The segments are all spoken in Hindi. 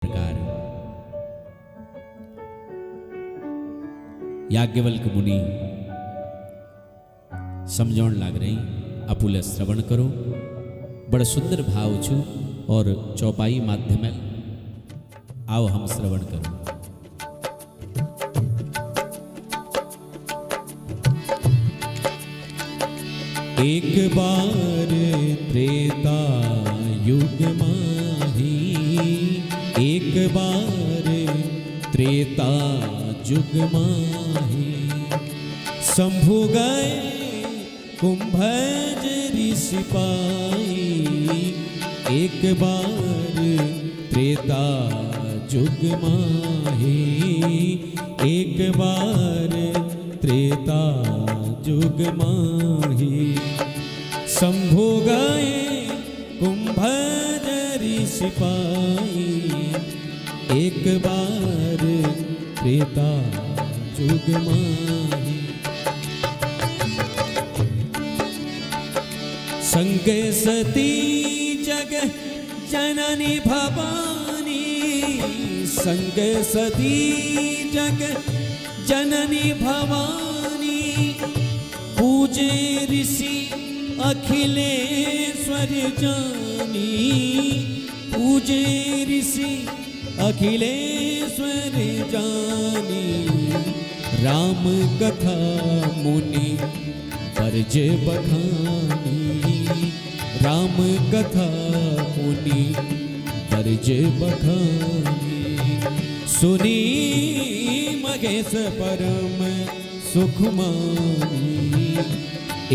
प्रकार याज्ञवल्क मुनि समझाण लाग रही अपुले श्रवण करो। बड़ा सुंदर भाव छु और चौपाई माध्यम आओ हम श्रवण करो। एक बार त्रेता युग माही, एक बार त्रेता युग माही, शंभु गए कुंभज ऋषि पाई। एक बार त्रेता युग माही, एक बार त्रेता युग माही, शंभु गए कुंभज ऋषि पाई। एक बार त्रेता युग माही, संगे सती जग जननी भवानी, संगे सती जग जननी भवानी, पूजे ऋषि अखिलेश्वर जानी, पूजे ऋषि अखिलेश्वर जानी। राम कथा मुनि बरज बखानी, राम कथा मुनि बरज बखानी। सुनी मगेश परम सुख मानी,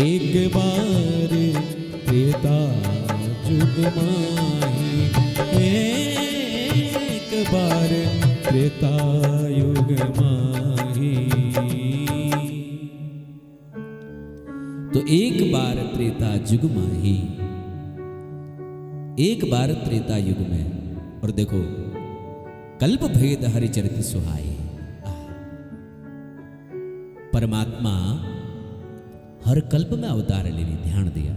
एक बार त्रेता युग माही, एक बार त्रेता युग माही। तो एक बार त्रेता युग माही, एक बार त्रेता युग में। और देखो कल्प भेद हरिचरित सुहाए। परमात्मा हर कल्प में अवतार लेने ध्यान दिया।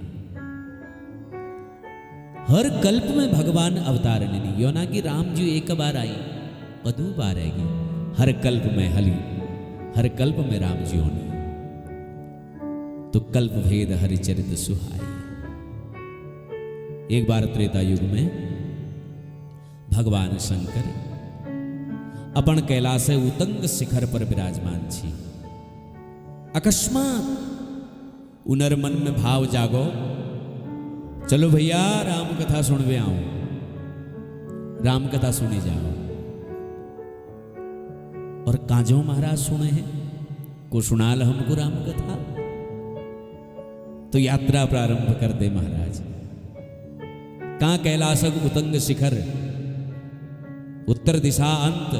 हर कल्प में भगवान अवतार लेने, यो ना कि राम जी एक बार आई और दो बार आएगी। हर कल्प में हली, हर कल्प में राम जी होने। तो कल्प भेद हरिचरित सुहाए। एक बार त्रेता युग में भगवान शंकर अपन कैलाश उतंग शिखर पर विराजमान छी। अकस्मात उनर मन में भाव जागो, चलो भैया राम कथा सुनवे आओ, राम कथा सुनी जाओ। और काजो महाराज सुने हैं को सुनाल हमको राम कथा। तो यात्रा प्रारंभ कर दे महाराज। कहां कैलाशक उतंग शिखर, उत्तर दिशा अंत,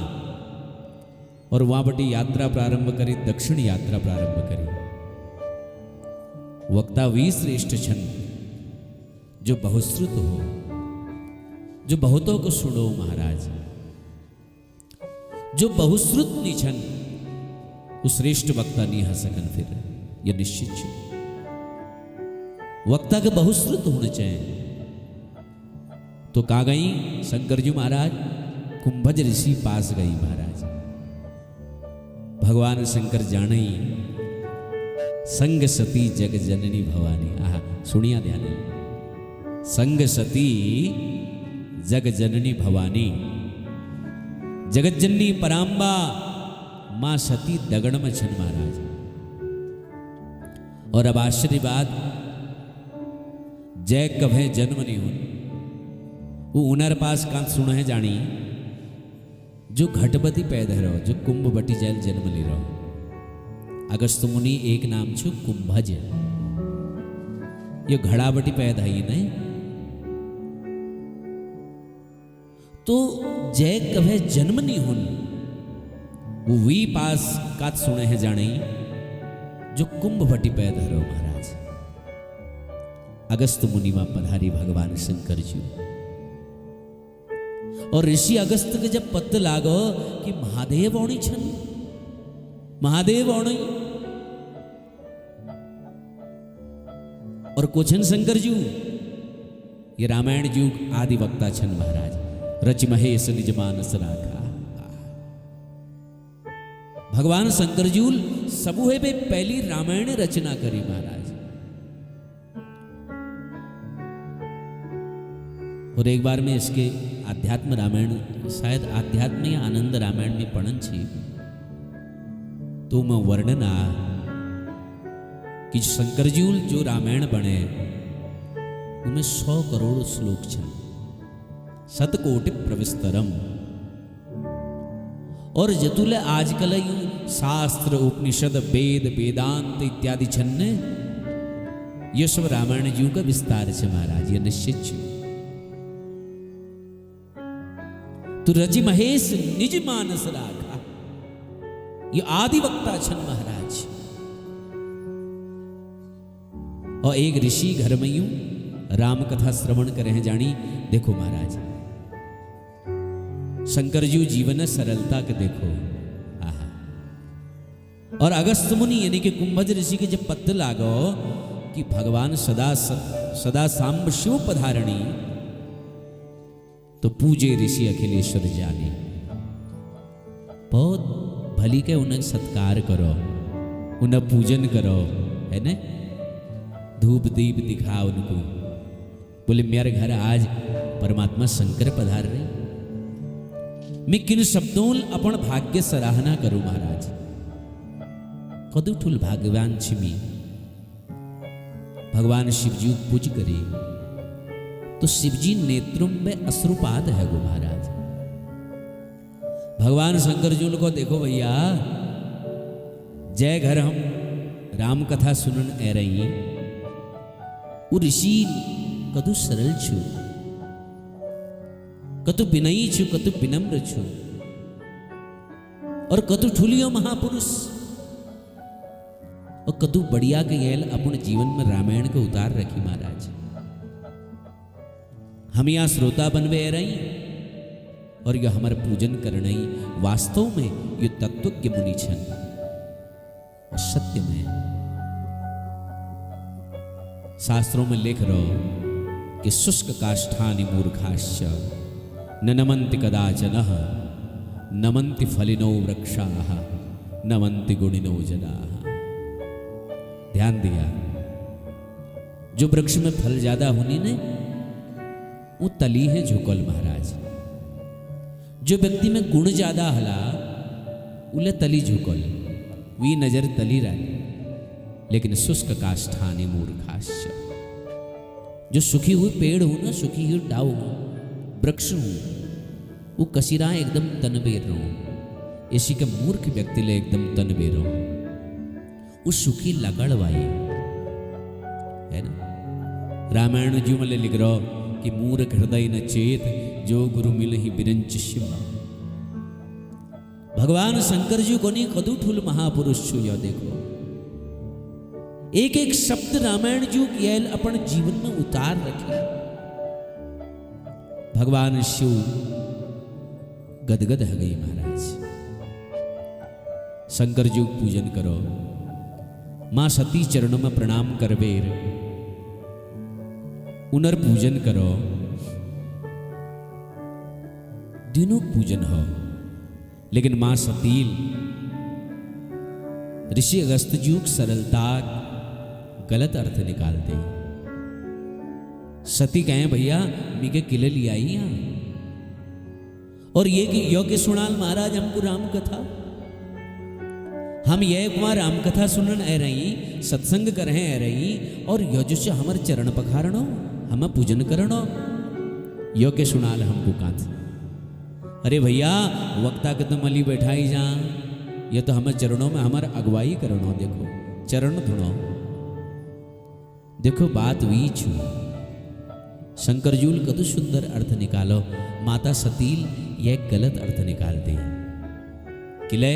और वहां बटी यात्रा प्रारंभ करी, दक्षिण यात्रा प्रारंभ करी। वक्ता वी श्रेष्ठ छन जो बहुश्रुत हो, जो बहुतों को सुनो महाराज, जो बहुश्रुत निछन उस श्रेष्ठ वक्ता नहीं हंस सकन। फिर यह निश्चित है वक्ता के बहुश्रुत होने चाहिए। तो कहा गई शंकर जी महाराज, कुंभज ऋषि पास गई महाराज। भगवान शंकर जाने संग सती जग जननी भवानी। आहा सुनिया ध्यान। संग सती जग जननी भवानी, जगत जननी परांबा मां सती दगड़ में छन महाराज। और अब आश्चर्य बात, जय कभे जन्म नहीं हो, वो उनर पास कांत सुन है जानी, जो घटपति पैदा रहो, जो कुंभ बटी जैल जन्म ले रहो। अगस्त मुनि एक नाम छु कुंभज, ये घड़ा बटी पैदा ही नहीं। तो जय कभे जन्म नहीं हुन, वो वी पास कात सुने है जानी, जो कुंभ बटी पैदा रहो महाराज। अगस्त मुनि मां पधारी भगवान शंकर जी। और ऋषि अगस्त के जब पत्त लागो कि महादेव औणी छन, महादेव औणी, और कोछन शंकर जी ये रामायण युग आदि वक्ता छन महाराज। रच महेश निज मानस राखा। भगवान शंकरजूल सबूहे पे पहली रामायण रचना करी महाराज। और एक बार में इसके आध्यात्म रामायण, शायद आध्यात्म या आनंद रामायण में पढ़न छी तो मैं वर्णन आ कि शंकरजूल जो रामायण बने उनमें 100 करोड़ श्लोक छन, शतकोटि प्रविस्तरम। और जतुले आजकल शास्त्र उपनिषद वेद वेदांत इत्यादि छन्ने ये सब रामायण जी का विस्तार है महाराज, ये निश्चित छे। तो रचि महेश निज मानस राखा, ये आदि वक्ता छन महाराज। और एक ऋषि घर में यूं राम कथा श्रवण करे हैं जानी। देखो महाराज शंकर जी जीवन सरलता के देखो। आहा। और अगस्त मुनि यानी कि कुंभज ऋषि के जब पत्र लागो कि भगवान सदा सांब शिव पधारणी, तो पूजे ऋषि अखिलेश्वर जाने। बहुत भली के उन्हें सत्कार करो, उन्हें पूजन करो, है ना, धूप दीप दिखा उनको। बोले मेरे घर आज परमात्मा शंकर पधार रहे, मैं किन शब्दों अपन भाग्य सराहना करूं महाराज। कदुठुल भाग्यवान छिमी भगवान शिवजी पूज करे तो शिवजी नेत्रों में अश्रुपात है गो महाराज। भगवान शंकर जी को देखो भैया, जय घर हम राम कथा सुनन ए रही, वो ऋषि कदु सरल छु, कतु विनयी छु, कतु विनम्र छु, और कतु ठुलियो महापुरुष, और कतु बढ़िया के गैल अपन जीवन में रामायण को उतार रखी महाराज। हम यहाँ श्रोता बनवे रही और यह हमारे पूजन करने वास्तव में ये तत्वज्ञ मुनि छन, सत्य में शास्त्रों में लिख रहो कि शुष्क काष्ठानि मूर्खाश्च न नमन्ति कदाचनः नमन्ति फलिनो वृक्षाः नमन्ति गुणिनो जनाः। ध्यान दिया, जो वृक्ष में फल ज्यादा होनी ने वो तली है झुकल महाराज। जो व्यक्ति में गुण ज्यादा हला उले तली झुकल, वी नजर तली रही। लेकिन शुष्क काष्ठानि मूर्खाश्च, जो सुखी हुई पेड़ हो ना, सुखी हुई डाव हो, वृक्ष हो, वो कसीरा एकदम तनबेर रहो। इसी के मूर्ख व्यक्ति ले एकदम तनबेर रहो, वो सुखी लगड़वाई है ना। रामायण जी में लिख रहो कि मूर्ख हृदय न चेत जो गुरु मिल ही बिरंच शिव। भगवान शंकर जी को नहीं कदू ठुल महापुरुष छु। यह देखो एक एक शब्द रामायण जी की अपन जीवन में उतार रखे। भगवान शिव गदगद हो गई महाराज। शंकर जी पूजन करो, मां सती चरणों में प्रणाम करवेर उनर पूजन करो, दिनों पूजन हो। लेकिन मां सतील ऋषि अगस्त जी सरलता गलत अर्थ निकालते। सती कहें भैया मीके किले लिया ही यहां, और ये कि योग्य सुनाल महाराज हमको राम कथा, हम ये कुमार राम कथा सुनन ए रही, सत्संग करें ए रही, और यो जो से हमारे चरण पखारणो, हम पूजन करनो, यो के सुनाल हमको कांत। अरे भैया वक्ता के तो मली बैठाई जा, ये तो हमें चरणों में हमारे अगुवाई करनो। देखो चरण धुनो, देखो बात वी छू। शंकर जूल कदू सुंदर अर्थ निकालो, माता सतील यह गलत अर्थ निकालते हैं। किले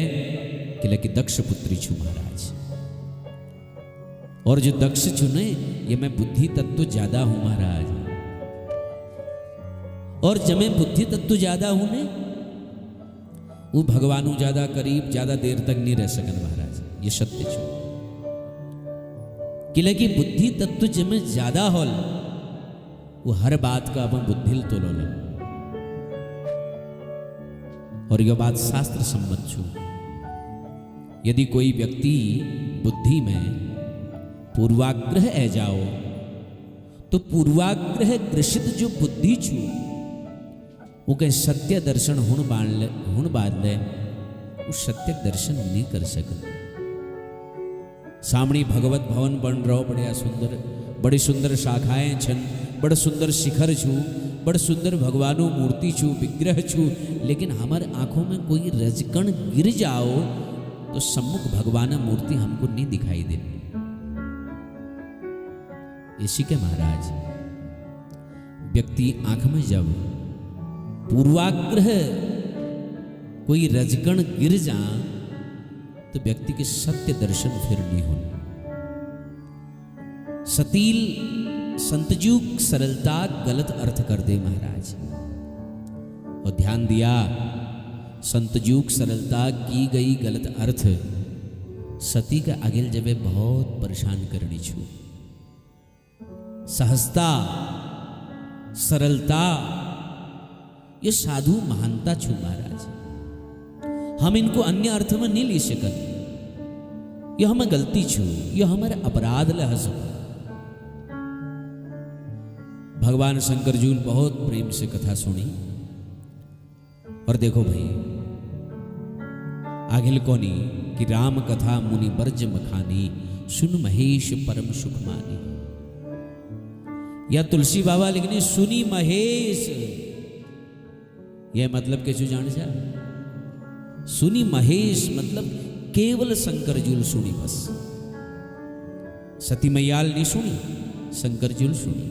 किले की दक्ष पुत्री छू महाराज, और जो दक्ष चुने ये मैं बुद्धि तत्व ज्यादा हूं महाराज, और जब मैं बुद्धि तत्व ज्यादा हूं ने वो भगवान ज्यादा करीब ज्यादा देर तक नहीं रह सकन महाराज। ये सत्य छू। किले की बुद्धि तत्व जब में ज्यादा होल वो हर बात का अपन बुद्धिल तो लो, और यह बात शास्त्र सम्मत छू। यदि कोई व्यक्ति बुद्धि में पूर्वाग्रह ऐ जाओ तो पूर्वाग्रह ग्रसित जो बुद्धि छू वो कहे सत्य दर्शन हुण बाद ले वो सत्य दर्शन नहीं कर सकते। सामने भगवत भवन बन रहो, बड़ी सुंदर शाखाएं छन, बड़ा सुंदर शिखर छू, बड़ सुंदर भगवानो मूर्ति छू, विग्रह छू, लेकिन हमारे आंखों में कोई रजकण गिर जाओ तो सम्मुख भगवान मूर्ति हमको नहीं दिखाई देती। इसी के महाराज व्यक्ति आंख में जब पूर्वाग्रह कोई रजकण गिर जा तो व्यक्ति के सत्य दर्शन फिर नहीं होने। सतील संतजुग सरलता गलत अर्थ कर दे महाराज, और ध्यान दिया संतजुग सरलता की गई गलत अर्थ सती का आगे जबे बहुत परेशान करनी छू। सहजता सरलता ये साधु महानता छू महाराज। हम इनको अन्य अर्थ में नहीं ली सकत, यह हमें गलती छू, यह हमारे अपराध लहस। भगवान शंकर जी बहुत प्रेम से कथा सुनी, और देखो भाई आगिल कोनी कि राम कथा मुनि बरज मखानी, सुन महेश परम सुख मानी। या तुलसी बाबा लिखने सुनी महेश, यह मतलब कैसे जान जा? सुनी महेश मतलब केवल शंकर जूल सुनी, बस सती मैयाल नहीं सुनी, शंकर जूल सुनी।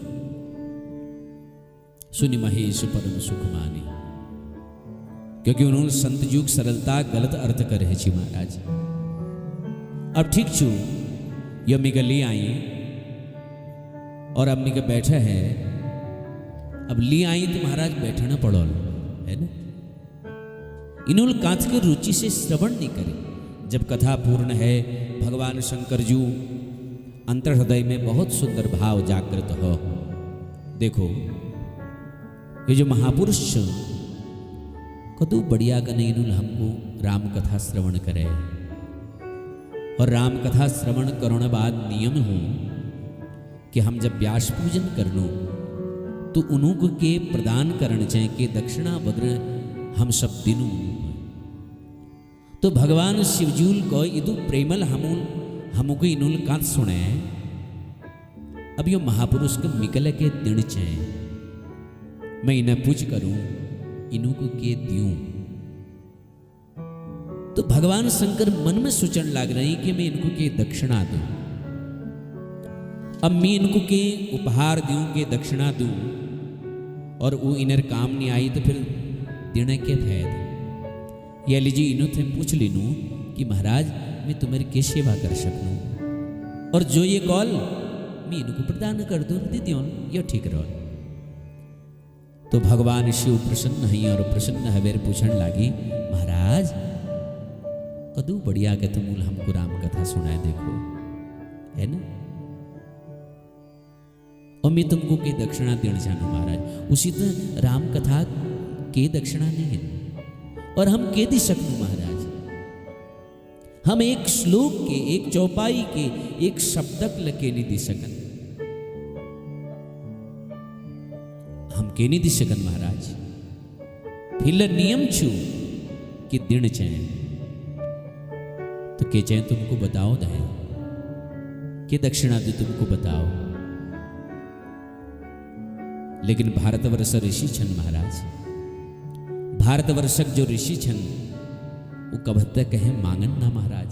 सुनी महेश परम सुख मानी, क्योंकि उन्होंने संत युग सरलता गलत अर्थ करे छी महाराज। अब ठीक छू यमी गली आई और अम्मी के बैठे हैं, अब ली आई तो महाराज बैठना पड़ो है ना। इन्होंने कांच के रुचि से श्रवण नहीं करे। जब कथा पूर्ण है भगवान शंकर जी अंतर हृदय में बहुत सुंदर भाव जागृत हो। देखो ये जो महापुरुष कदू बढ़िया कने इन्होंने हमको राम कथा श्रवण करे, और राम कथा श्रवण करने बाद नियम हो कि हम जब व्यास पूजन कर लो तो उन्हों के प्रदान करण चाहे कि दक्षिणा वग्र हम सब दिनों। तो भगवान शिवजूल को इदु प्रेमल हमको इनुल कांत सुने। अब यो महापुरुष के मिकल के दिन चाहे मैं इन्हें पूछ करूं इन्हों को के दियूं। तो भगवान शंकर मन में सोचने लग रही कि मैं इनको के दक्षिणा दूं। अब मैं इनको के उपहार दूं के दक्षिणा दूं और वो इनर काम नहीं आई तो फिर देने के फायदे। या लीजिए इन्हों थे पूछ लीनू कि महाराज मैं तुम्हारी क्या सेवा कर सकूं, और जो ये कॉल मैं इनको प्रदान कर दूं दीदी ये ठीक रहो। तो भगवान शिव प्रसन्न है और प्रसन्न हवेर पूछने लगी महाराज कदू बढ़िया के तुम हमको राम कथा सुनाए देखो है ना, और मैं तुमको के दक्षिणा देना चाहूँ महाराज। उसी तरह राम कथा के दक्षिणा नहीं है, और हम के दी सकूं महाराज। हम एक श्लोक के एक चौपाई के एक शब्दक लके नहीं दी सकन, हम के नहीं दी सकन महाराज। फिर नियम छू कि दिन चाहे तो के चाहे तुमको बताओ दे के दक्षिणा दे तुमको बताओ। लेकिन भारतवर्ष ऋषि छन महाराज, भारतवर्षक जो ऋषि छन वो कभते कहे मांगन ना महाराज।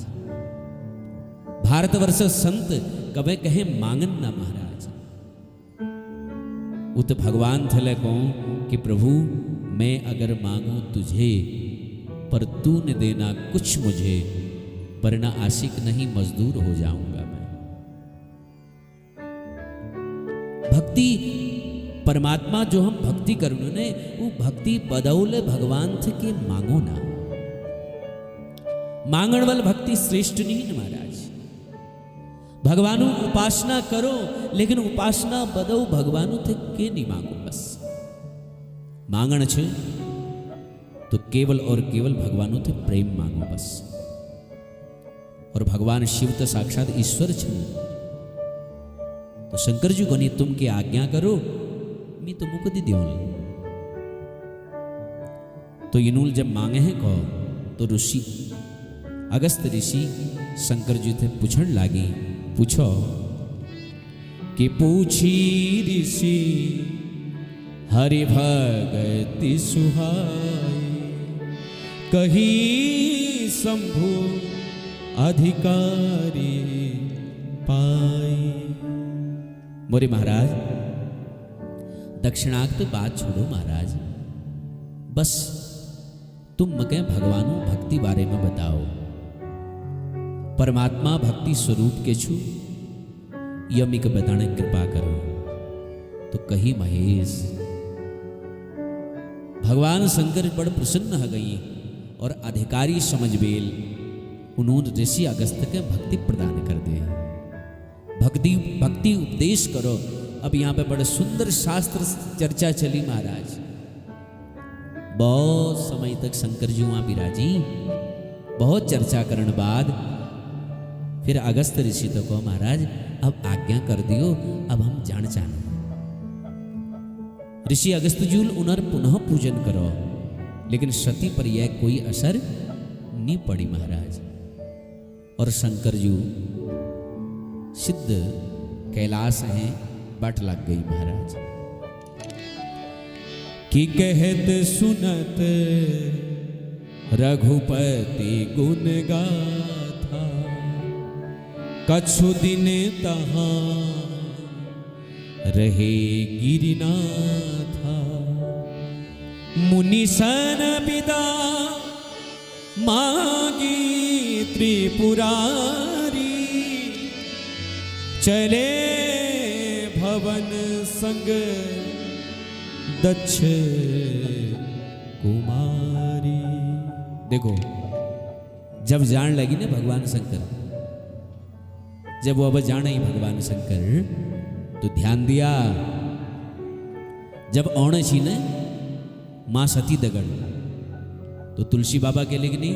भारतवर्ष संत कभे कहे मांगन ना महाराज। वो तो भगवान थले कहूं कि प्रभु मैं अगर मांगू तुझे पर तू न देना कुछ मुझे, पर ना आशिक नहीं मजदूर हो जाऊंगा मैं। भक्ति परमात्मा जो हम भक्ति करूँ ने वो भक्ति बदौले भगवान थे के मांगो ना। मांगण वाल भक्ति श्रेष्ठ नहीं है महाराज। भगवानु उपासना करो लेकिन उपासना बदौ भगवानु थे के नहीं मांगो। बस मांगण छे तो केवल और केवल भगवानों थे प्रेम मांगो बस। और भगवान शिव तो साक्षात ईश्वर छे। तो शंकर जी कोनी तुम के आज्ञा करो मैं तो मुक्ति दियो। तो इनूल जब मांगे हैं को तो ऋषि अगस्त ऋषि शंकर जी थे पूछण लागी, पूछो कि पूछी ऋषि हरि भगति सुहाई, कही शंभु अधिकारी पाई। मोरे महाराज दक्षिणाक तो बात छोड़ो महाराज, बस तुम मके भगवानों भक्ति बारे में बताओ। परमात्मा भक्ति स्वरूप के छु यमिक बताने कृपा करो। तो कही महेश भगवान शंकर बड़ प्रसन्न हो गई और अधिकारी समझ बेल उन्होंने ऋषि अगस्त के भक्ति प्रदान कर दे। भक्ति उपदेश करो। अब यहाँ पे बड़े सुंदर शास्त्र चर्चा चली महाराज। बहुत समय तक शंकर जी वहां विराजी, बहुत चर्चा करने बाद फिर अगस्त ऋषि तो कहो महाराज अब आज्ञा कर दियो, अब हम जान चाहना। ऋषि अगस्त जी उनर पुनः पूजन करो, लेकिन सती पर यह कोई असर नहीं पड़ी महाराज। और शंकर जी सिद्ध कैलाश हैं, बट लग गई महाराज। कि कहत सुनत रघुपति गुण गाथा, कछु दिन तहां रहे गिरिनाथा। मुनि सन विदा मांगी त्रिपुरारी, चले भवन संग दक्ष कुमारी। देखो जब जान लगी ना भगवान शंकर, जब वो अब जाने ही भगवान शंकर, तो ध्यान दिया। जब औने छी ने मां सती दगड़, तो तुलसी बाबा के लिखनी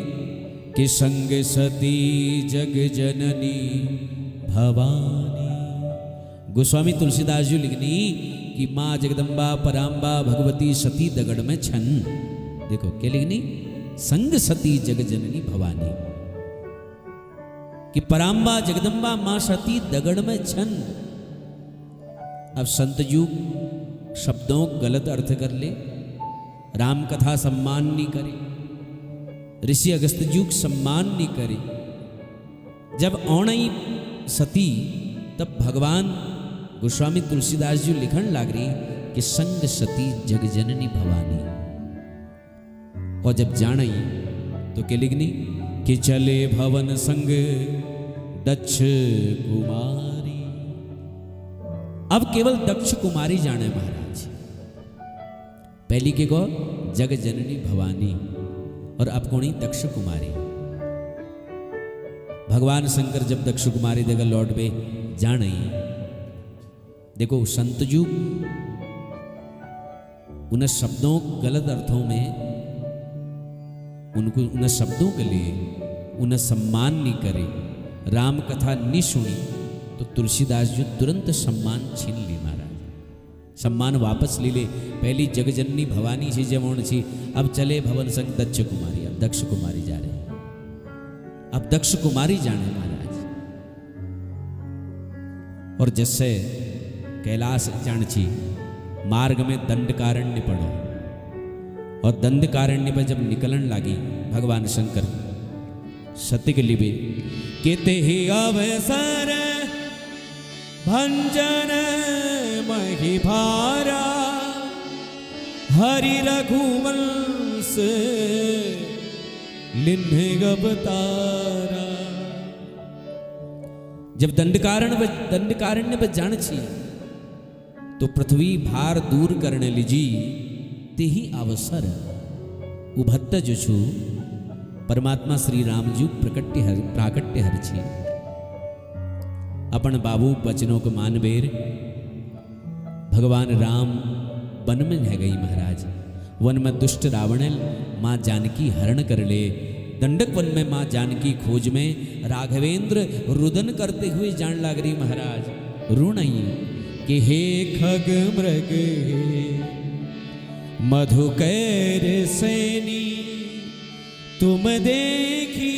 कि संग सती जग जननी भवानी। गोस्वामी तुलसीदास जी लिखनी कि माँ जगदम्बा पराम्बा भगवती सती दगड़ में छन। देखो क्या लिखनी, संग सती जग जननी भवानी, कि पराम्बा जगदम्बा माँ सती दगड़ में छन। अब संत जी शब्दों गलत अर्थ कर ले, राम कथा सम्मान नहीं करे, ऋषि अगस्त जी सम्मान नहीं करे। जब औणई सती तब भगवान गोस्वामी तुलसीदास जी लिखन लाग रही कि संग सती जग जननी भवानी। और जब जानी तो क्या लिखनी कि चले भवन संग दक्ष कुमारी। अब केवल दक्ष कुमारी जाने महाराज, पहली के को जग जननी भवानी और अब कौन दक्ष कुमारी। भगवान शंकर जब दक्ष कुमारी देगा लौट पे जाने, देखो संत जी उन शब्दों गलत अर्थों में उनको उन शब्दों के लिए उन्हें सम्मान नहीं करे, राम कथा नहीं सुनी, तो तुलसीदास जी तुरंत सम्मान छीन ली महाराज, सम्मान वापस ले ले। पहली जगजननी भवानी से जमोन छी, अब चले भवन संग दक्ष कुमारी। अब दक्ष कुमारी जा रहे, अब दक्ष कुमारी जाने महाराज। और जैसे कैलाश जाणछी मार्ग में दंडकारण्य पड़ो, और दंडकारण्य पर जब निकलन लागी भगवान शंकर सत्य के लिए केते ही अवसर भंजन मही भारा, हरि रघुवंश लिन्ह अवतारा। जब दंडकारण्य पर जाणछी तो पृथ्वी भार दूर करने लीजी, ते ही अवसर उभत्त जो छु परमात्मा श्री राम जी प्राकट्य हर छी। अपन बाबू वचनों को मानबेर भगवान राम वन में रह गई महाराज। वन में दुष्ट रावण माँ जानकी हरण कर ले। दंडक वन में माँ जानकी खोज में राघवेंद्र रुदन करते हुए जान लाग रही महाराज रू नहीं कि हे खग मृग मधुकर सैनी तुम देखी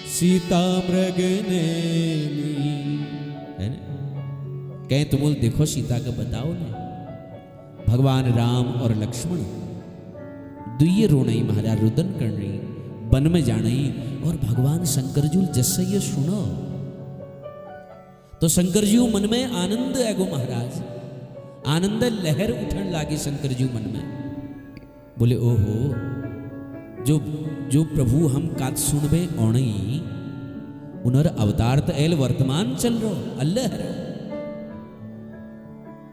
सीता मृग नैनी। है ना, कहें तुम बोल देखो सीता का बताओ ना। भगवान राम और लक्ष्मण दुई रो नहीं महाराज रुदन कर रही वन में जा रही और भगवान शंकर जी जैसे ये सुनो तो शंकर जी मन में आनंद है गो महाराज, आनंद लहर उठन लागी शंकर जी मन में। बोले ओहो जो जो प्रभु हम कात सुनबे ओणई उनर अवतार तो एल वर्तमान चल रो अल्लाह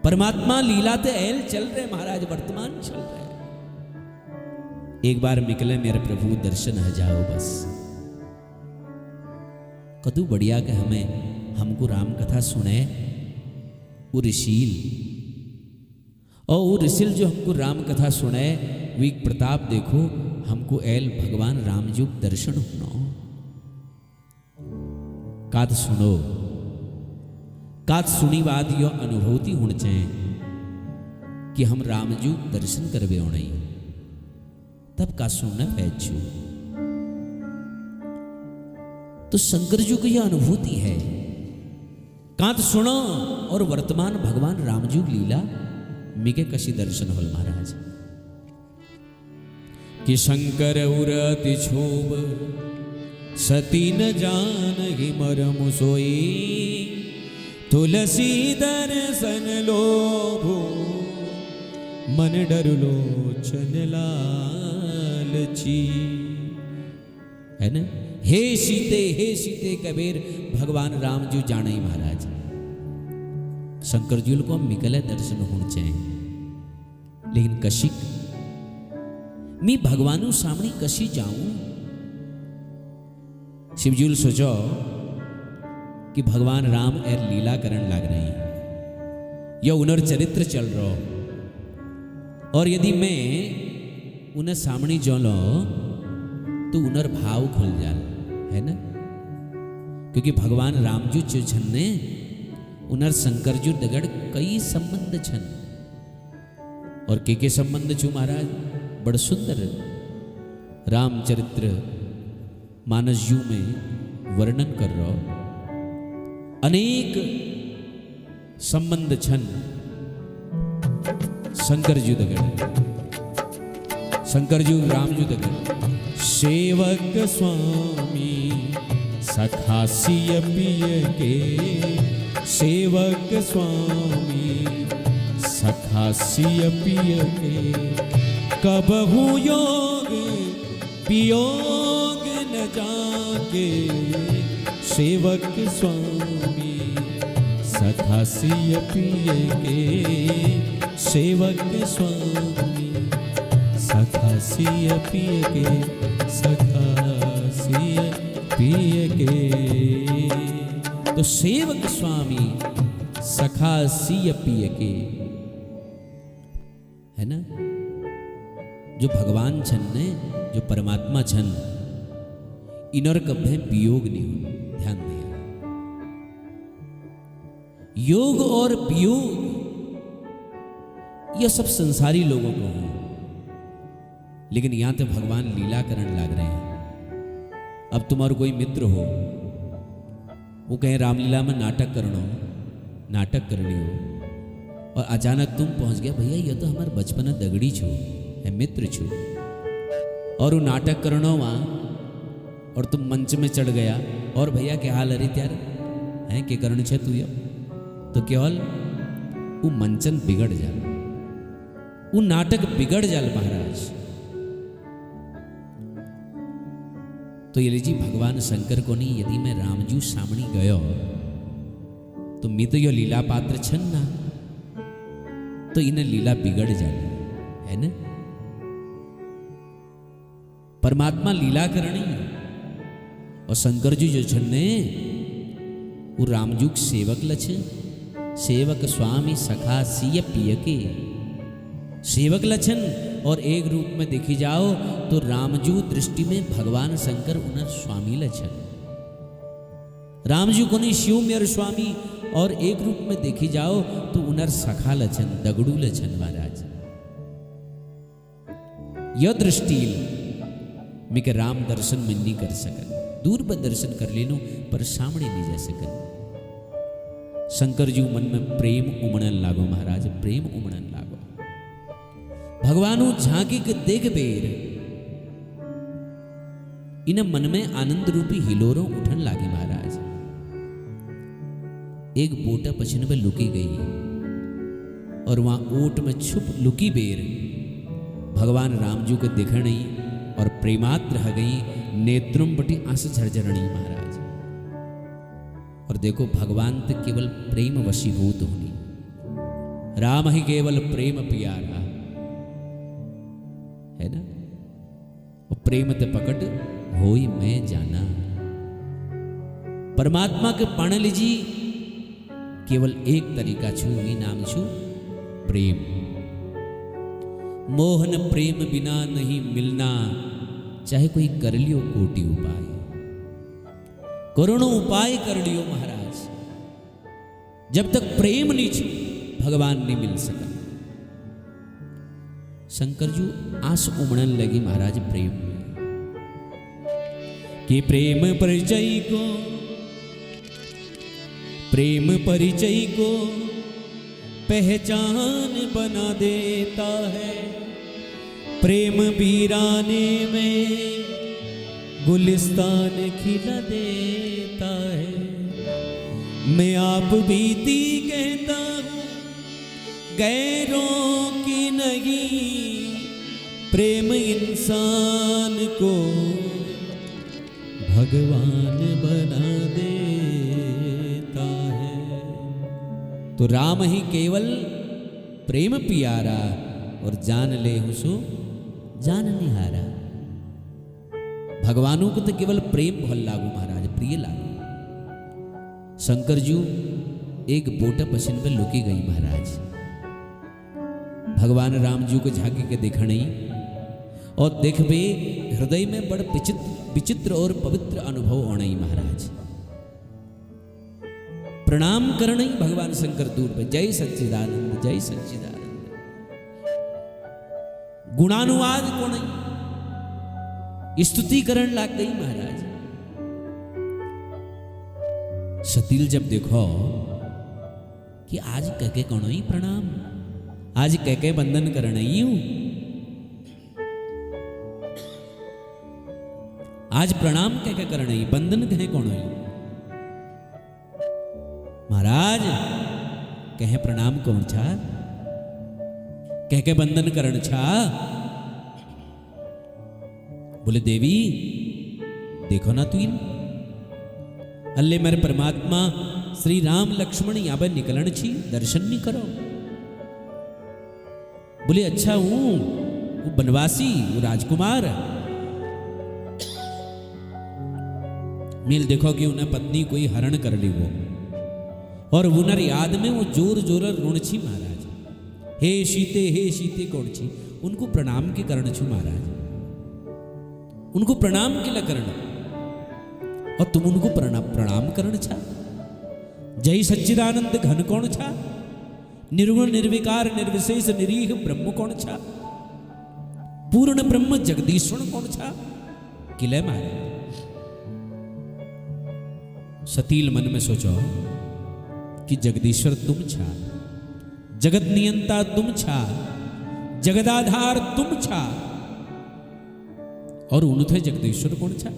परमात्मा लीला ते एल चल रहे महाराज वर्तमान चल रहे। एक बार निकले मेरे प्रभु दर्शन ह जाओ बस। कदू बढ़िया के हमें हमको राम कथा सुने वो ऋषिल और वो ऋषिल जो हमको राम कथा सुने वी प्रताप देखो हमको एल भगवान राम जी दर्शन होना कात सुनो कात सुनी बात यो अनुभूति होनी चाहिए कि हम राम जी दर्शन करवे होने तब का सुनना पैचू। तो शंकर जी की यह अनुभूति है कांत सुनो और वर्तमान भगवान राम जी लीला मिके कशी दर्शन होल महाराज कि शंकर उरति छोब सती न जान ही मरम सोई तुलसी दर्शन लोभो मन डर लोचन लालची। है ना, हे सीते कबीर भगवान राम जी जाने महाराज शंकर जी को मिकले दर्शन होने चाहिए। लेकिन कशिक मैं भगवान सामने कशी जाऊं। शिवजी सोचो कि भगवान राम एर लीला करण लग रही या उनर चरित्र चल रहा और यदि मैं उन्हें सामने जोलो तो उनर भाव खुल जाल। है ना, क्योंकि भगवान राम जी जो छन्ने उनर शंकर जी दगड़ कई संबंध छन और के संबंध छू महाराज बड़ सुंदर रामचरित्र मानस जी में वर्णन कर रहा अनेक संबंध छन शंकर जी दगड़ शंकर जी राम जी दगड़ सेवक स्वामी सखासिय पिय के सेवक स्वामी सखासिय पिय के कबहु योग वियोग न जाके सेवक स्वामी सखासिय पिय के सेवक स्वामी सखासिय पिय के सखासिय पिय के। तो सेवक स्वामी सखासिय पिय के है ना, जो भगवान छन ने जो परमात्मा छन इनर कभे वियोग नहीं हो। ध्यान दिया योग और वियोग यह सब संसारी लोगों को हो, लेकिन यहां तो भगवान लीला करण लग रहे हैं। अब तुम्हारा कोई मित्र हो वो कहे रामलीला में नाटक करनी हो और अचानक तुम पहुंच गया भैया ये तो हमारे बचपन दगड़ी छो है मित्र छो और वो नाटक करना वहां और तुम मंच में चढ़ गया और भैया क्या हाल अरे त्यार है के करण छे तू तो केवल वो मंचन बिगड़ जा वो नाटक बिगड़ जाल महाराज। तो ये लीजिए भगवान शंकर को नहीं यदि मैं रामजू सामने गयो तो मैं तो यो लीला पात्र छन ना तो इन्हें लीला बिगड़ जाए। है ना, परमात्मा लीला करनी और शंकर जी जो छन्ने वो रामजू सेवक लछ सेवक स्वामी सखा सिय पिय के सेवक लक्षण और एक रूप में देखी जाओ तो रामजू दृष्टि में भगवान शंकर उनर स्वामी लक्षण। रामजू को नहीं शिव मेर स्वामी, और एक रूप में देखी जाओ तो उनर सखा लक्षण दगड़ू लक्षण महाराज। यह दृष्टि में के राम दर्शन में नहीं कर सकन, दूर पर दर्शन कर लेनो पर सामने नहीं जा सकन। शंकर जी मन में प्रेम उमड़न लागो महाराज, प्रेम उमड़न लागो। भगवानु झांकी के देख बेर इन मन में आनंद रूपी हिलोरों उठन लागे महाराज। एक बोटा पछन में लुकी गई और वहां ओट में छुप लुकी बेर भगवान रामजू को दिख नहीं और प्रेमात्र रह गई, नेत्रों बटी आंस झरझरणी महाराज। और देखो भगवान तो केवल प्रेम वशीभूत होनी, राम ही केवल प्रेम प्यारा है ना। और प्रेम ते पकड़ होई मैं जाना। परमात्मा के पाण लीजी केवल एक तरीका छू, ही नाम छू प्रेम। मोहन प्रेम बिना नहीं मिलना, चाहे कोई कर लियो कोटि उपाय, करोड़ों उपाय कर लियो महाराज, जब तक प्रेम नहीं छू भगवान नहीं मिल सका। शंकर जी आंस उमड़न लगी महाराज प्रेम में कि प्रेम परिचय को, प्रेम परिचय को पहचान बना देता है, प्रेम वीराने में गुलिस्तान खिला देता है। मैं आप बीती कहता हूँ गैरों की नहीं, प्रेम इंसान को भगवान बना देता है। तो राम ही केवल प्रेम प्यारा, और जान ले हुसो जान निहारा। भगवानों को तो केवल प्रेम भल लागू महाराज, प्रिय लागू। शंकर जी एक बोटा पछन पे लुकी गई महाराज। भगवान राम जी को झांकी के देखा नहीं, और देखबे हृदय में बड़ विचित्र और पवित्र अनुभव होना ही महाराज। प्रणाम करना ही भगवान शंकर दूर पे, जय सच्चिदानंद जय सच्चिदानंद। गुणानुवाद को नहीं, स्तुतिकरण लाग गई महाराज। सतील जब देखो कि आज कहके कौन ही प्रणाम, आज कहके बंधन करना ही हूं, आज प्रणाम कहके करना ही, बंधन कहे कौन ही महाराज। कहे प्रणाम कौन छा, कह के बंधन करण छा। बोले देवी देखो ना तू इन अल्ले मेरे परमात्मा श्री राम लक्ष्मण यहाँ पर निकलन छी, दर्शन नहीं करो। बोले अच्छा हूं वो बनवासी, वो राजकुमार। मिल देखो कि उन्हें पत्नी कोई हरण कर ली वो, और उनर याद में वो जोर जोर रोण छी महाराज। हे सीते कौन छी, उनको प्रणाम के करण छू महाराज, उनको प्रणाम के ला करण, और तुम उनको प्रणाम करण छा। जय सच्चिदानंद घन कौन छा, निर्गुण निर्विकार निर्विशेष निरीह ब्रह्म कौन छा, पूर्ण ब्रह्म जगदीश्वर कौन छा। किले मारे सतील मन में सोचो कि जगदीश्वर तुम छा, जगत नियंता तुम छा, जगदाधार तुम छा, और उन थे जगदीश्वर कौन छा।